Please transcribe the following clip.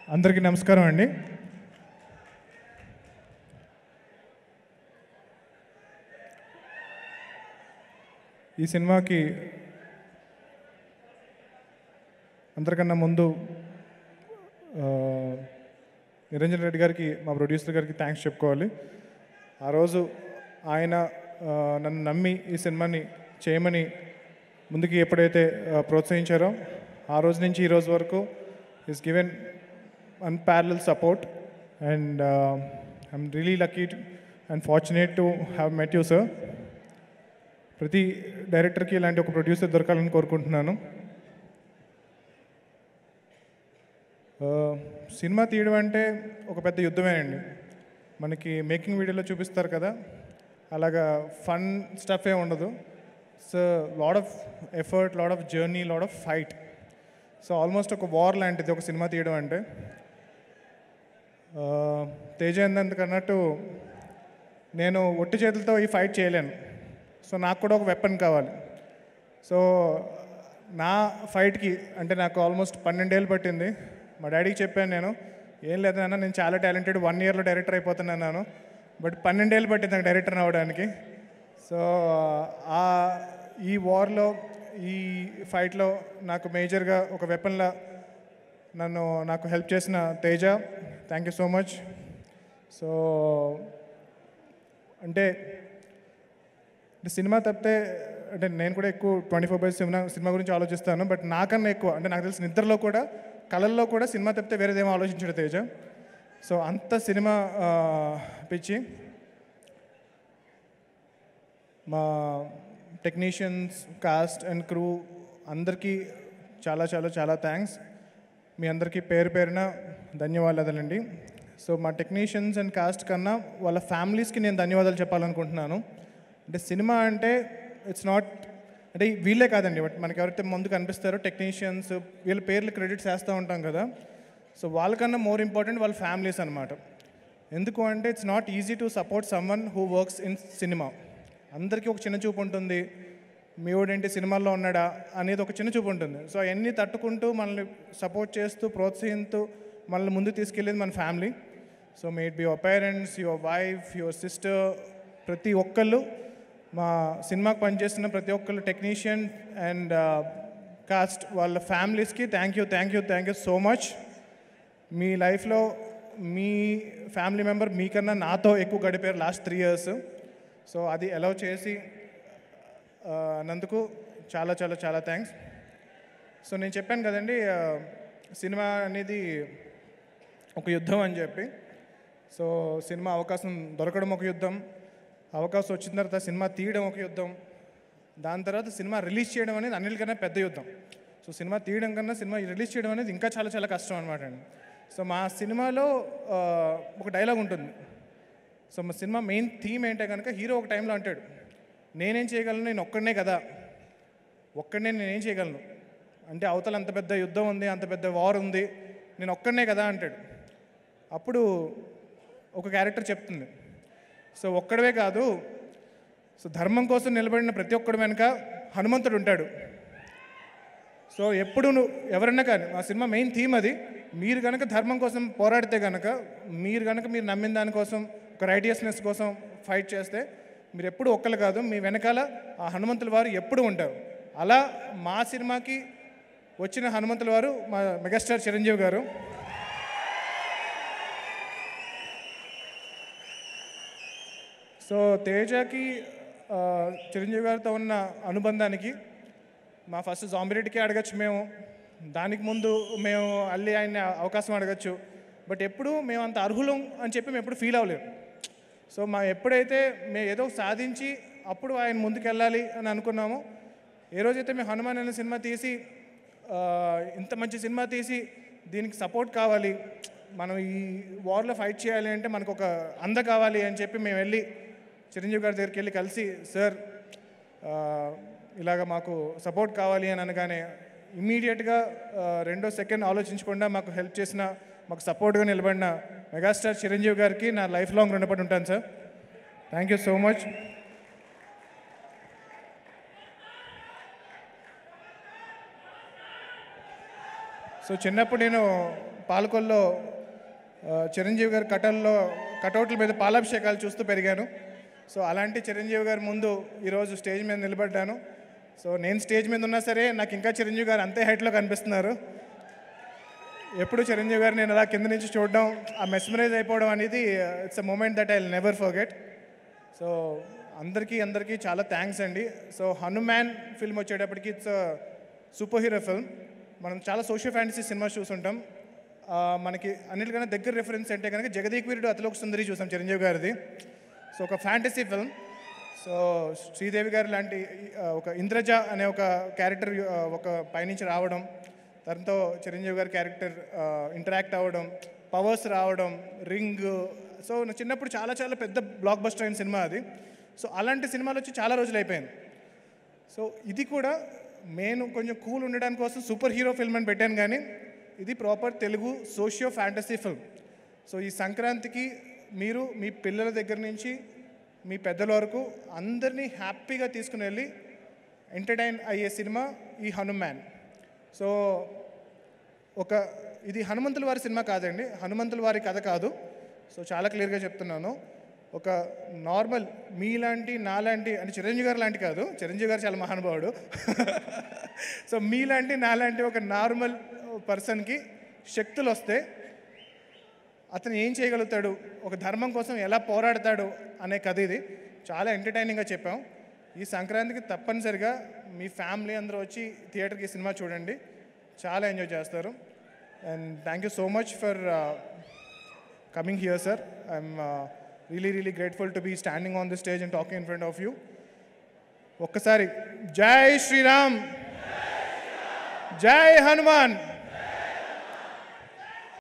అందరికీ నమస్కారం అండి. ఈ సినిమాకి అందరికన్నా ముందు నిరంజన్ రెడ్డి గారికి, మా ప్రొడ్యూసర్ గారికి థ్యాంక్స్ చెప్పుకోవాలి. ఆ రోజు ఆయన నన్ను నమ్మి ఈ సినిమాని చేయమని ముందుకి ఎప్పుడైతే ప్రోత్సహించారో ఆ రోజు నుంచి ఈ రోజు వరకు is given unparalleled support, and I'm really lucky and fortunate to have met you, sir. ప్రతి డైరెక్టర్కి ఇలాంటి ఒక ప్రొడ్యూసర్ దొరకాలని కోరుకుంటున్నాను. సినిమా తీయడం అంటే ఒక పెద్ద యుద్ధమేనండి. మనకి మేకింగ్ వీడియోలో చూపిస్తారు కదా, అలాగా ఫన్ స్టఫ్ ఏ ఉండదు. So lot of effort, lot of journey, lot of fight. So almost ఒక వార్ లాంటిది ఒక సినిమా తీయడం అంటే. తేజ ఎందుకన్నట్టు నేను ఒట్టి చేతులతో ఈ ఫైట్ చేయలేను. సో నాకు కూడా ఒక వెపన్ కావాలి. సో నా ఫైట్కి అంటే నాకు ఆల్మోస్ట్ 12 ఏళ్ళు పట్టింది. మా డాడీకి చెప్పాను, నేను ఏం లేదన్నా, నేను చాలా టాలెంటెడ్, 1 ఇయర్లో డైరెక్టర్ అయిపోతున్నాను. బట్ 12 ఏళ్ళు పట్టింది నాకు డైరెక్టర్ అవ్వడానికి. సో ఈ వార్లో, ఈ ఫైట్లో నాకు మేజర్గా ఒక వెపన్లా నాకు హెల్ప్ చేసిన Teja, thank you so much. So అంటే సినిమా తప్పితే అంటే నేను కూడా ఎక్కువ 24/7 సినిమా గురించి ఆలోచిస్తాను. బట్ నాకన్నా ఎక్కువ అంటే నాకు తెలిసిన నిద్రలో కూడా, కళల్లో కూడా సినిమా తప్పితే వేరేదేమో ఆలోచించాడు తేజ. సో అంత సినిమా పిచ్చి. మా టెక్నీషియన్స్, కాస్ట్ అండ్ క్రూ అందరికీ చాలా చాలా చాలా థ్యాంక్స్. మీ అందరికీ పేరు పేరున ధన్యవాదాలండి. సో మా టెక్నీషియన్స్ అండ్ కాస్ట్ కన్నా వాళ్ళ ఫ్యామిలీస్కి నేను ధన్యవాదాలు చెప్పాలనుకుంటున్నాను. అంటే సినిమా అంటే ఇట్స్ నాట్ అంటే వీళ్ళే కాదండి, బట్ మనకి ఎవరైతే ముందు కనిపిస్తారో టెక్నీషియన్స్, వీళ్ళ పేర్లు క్రెడిట్స్ వేస్తూ ఉంటాం కదా. సో వాళ్ళకన్నా మోర్ ఇంపార్టెంట్ వాళ్ళ ఫ్యామిలీస్ అనమాట. ఎందుకు అంటే it's not easy to support someone who works in cinema. అందరికీ ఒక చిన్న చూపు ఉంటుంది, మీ వాడేంటి సినిమాల్లో ఉన్నాడా అనేది ఒక చిన్న చూపు ఉంటుంది. సో అవన్నీ తట్టుకుంటూ మనల్ని సపోర్ట్ చేస్తూ, ప్రోత్సహిస్తూ మనల్ని ముందుకు తీసుకెళ్ళేది మన family. So may it be your parents, your wife, your sister, ప్రతి ఒక్కళ్ళు, మా సినిమాకి పనిచేస్తున్న ప్రతి ఒక్కళ్ళు, టెక్నీషియన్ అండ్ కాస్ట్, వాళ్ళ ఫ్యామిలీస్కి థ్యాంక్ యూ సో మచ్. మీ లైఫ్లో మీ ఫ్యామిలీ మెంబర్ మీకన్నా నాతో ఎక్కువ గడిపారు లాస్ట్ 3 years. సో అది అలౌ చేసి నందుకు చాలా చాలా చాలా థ్యాంక్స్. సో నేను చెప్పాను కదండి, సినిమా అనేది ఒక యుద్ధం అని చెప్పి. సో సినిమా అవకాశం దొరకడం ఒక యుద్ధం, అవకాశం వచ్చిన తర్వాత సినిమా తీయడం ఒక యుద్ధం, దాని తర్వాత సినిమా రిలీజ్ చేయడం అనేది అన్నిటికన్నా పెద్ద యుద్ధం. సో సినిమా తీయడం కన్నా సినిమా రిలీజ్ చేయడం అనేది ఇంకా చాలా చాలా కష్టం అనమాట అండి. సో మా సినిమాలో ఒక డైలాగ్ ఉంటుంది. సో మా సినిమా మెయిన్ థీమ్ ఏంటంటే కనుక, హీరో ఒక టైంలో అంటాడు, నేనేం చేయగలను, నేను ఒక్కడనే కదా, ఒక్కడనే నేనేం చేయగలను అంటే అవతల అంత పెద్ద యుద్ధం ఉంది, అంత పెద్ద వార్ ఉంది, నేను ఒక్కడనే కదా అంటాడు. అప్పుడు ఒక క్యారెక్టర్ చెప్తుంది, సో ఒక్కడవే కాదు, సో ధర్మం కోసం నిలబడిన ప్రతి ఒక్కడి వెనుక హనుమంతుడు ఉంటాడు. సో ఎప్పుడు ఎవరన్నా కానీ, ఆ సినిమా మెయిన్ థీమ్ అది. మీరు కనుక ధర్మం కోసం పోరాడితే కనుక, మీరు నమ్మిన దానికోసం, ఒక రైటియస్నెస్ కోసం ఫైట్ చేస్తే మీరు ఎప్పుడు ఒక్కరు కాదు, మీ వెనకాల ఆ హనుమంతుల వారు ఎప్పుడు ఉంటారు. అలా మా సినిమాకి వచ్చిన హనుమంతుల వారు మా మెగాస్టార్ చిరంజీవి గారు. సో తేజకి చిరంజీవి గారితో ఉన్న అనుబంధానికి మా ఫస్ట్ జాంబిరెడ్డికి అడగచ్చు మేము, దానికి ముందు మేము అల్లి ఆయన అవకాశం అడగచ్చు. బట్ ఎప్పుడు మేము అంత అర్హులం అని చెప్పి మేము ఎప్పుడు ఫీల్ అవ్వలేము. సో ఎప్పుడైతే మేము ఏదో సాధించి అప్పుడు ఆయన ముందుకెళ్ళాలి అని అనుకున్నామో, ఏ రోజైతే మేము హనుమాన్ అనే సినిమా తీసి, ఇంత మంచి సినిమా తీసి దీనికి సపోర్ట్ కావాలి, మనం ఈ వార్లో ఫైట్ చేయాలి అంటే మనకు ఒక అంద కావాలి అని చెప్పి మేము వెళ్ళి చిరంజీవి గారి దగ్గరికి వెళ్ళి కలిసి, సార్ ఇలాగ మాకు సపోర్ట్ కావాలి అని అనగానే ఇమ్మీడియట్గా 2వ సెకండ్ ఆలోచించకుండా మాకు హెల్ప్ చేసిన, మాకు సపోర్ట్గా నిలబడిన మెగాస్టార్ చిరంజీవి గారికి నా లైఫ్ లాంగ్ రుణపడి ఉంటాను sir. Thank you so much. So చిన్నప్పుడు నేను పాలకొల్లో చిరంజీవి గారి కటౌట్ల మీద పాలాభిషేకాలు చూస్తూ పెరిగాను. సో అలాంటి చిరంజీవి గారి ముందు ఈరోజు స్టేజ్ మీద నిలబడ్డాను. సో నేను స్టేజ్ మీద ఉన్నా సరే నాకు ఇంకా చిరంజీవి గారు అంతే హైట్లో కనిపిస్తున్నారు. ఎప్పుడు చిరంజీవి గారు నేను అలా కింద నుంచి చూడడం, ఆ మెస్మరైజ్ అయిపోవడం అనేది it's a moment that I will never forget. So అందరికీ చాలా థ్యాంక్స్ అండి. సో హనుమాన్ ఫిల్మ్ వచ్చేటప్పటికి ఇట్స్ సూపర్ హీరో ఫిల్మ్. మనం చాలా సోషల్ ఫ్యాంటసీ సినిమా చూసుంటాం. మనకి అన్నిటికన్నా దగ్గర రిఫరెన్స్ అంటే కనుక జగదేక్ వీరుడు అతిలోక సుందరి చూసాం చిరంజీవి గారిది. సో ఒక ఫ్యాంటసీ ఫిల్మ్. సో శ్రీదేవి గారు లాంటి ఒక ఇంద్రజ అనే ఒక క్యారెక్టర్ ఒక పైనుంచి రావడం, దాంతో చిరంజీవి గారి క్యారెక్టర్ ఇంటరాక్ట్ అవ్వడం, పవర్స్ రావడం, రింగ్. సో నా చిన్నప్పుడు చాలా చాలా పెద్ద బ్లాక్ బస్టర్ అయిన సినిమా అది. సో అలాంటి సినిమాలు వచ్చి చాలా రోజులు అయిపోయింది. సో ఇది కూడా నేను కొంచెం కూల్ ఉండడానికి కోసం సూపర్ హీరో ఫిల్మ్ అని పెట్టాను, కానీ ఇది proper Telugu socio fantasy film. So ఈ సంక్రాంతికి మీరు మీ పిల్లల దగ్గర నుంచి మీ పెద్దల వరకు అందరినీ హ్యాపీగా తీసుకుని వెళ్ళి ఎంటర్టైన్ అయ్యే సినిమా ఈ హనుమాన్. సో ఇది హనుమంతుల వారి సినిమా కాదండి, హనుమంతుల వారి కథ కాదు. సో చాలా క్లియర్గా చెప్తున్నాను. ఒక నార్మల్ మీలాంటి నాలాంటి అంటే చిరంజీవి గారు లాంటి కాదు, చిరంజీవి గారు చాలా మహానుభావుడు. సో మీలాంటి నాలాంటి ఒక నార్మల్ పర్సన్కి శక్తులు వస్తే అతను ఏం చేయగలుగుతాడు, ఒక ధర్మం కోసం ఎలా పోరాడతాడు అనే కథ ఇది. చాలా ఎంటర్టైనింగ్గా చెప్పాం. ఈ సంక్రాంతికి తప్పనిసరిగా మీ ఫ్యామిలీ అందరూ వచ్చి థియేటర్కి సినిమా చూడండి, చాలా ఎంజాయ్ చేస్తారు. And thank you so much for coming here sir. I'm really grateful to be standing on the stage and talking in front of you. ఒక్కసారి జై శ్రీరామ్, జై హనుమాన్.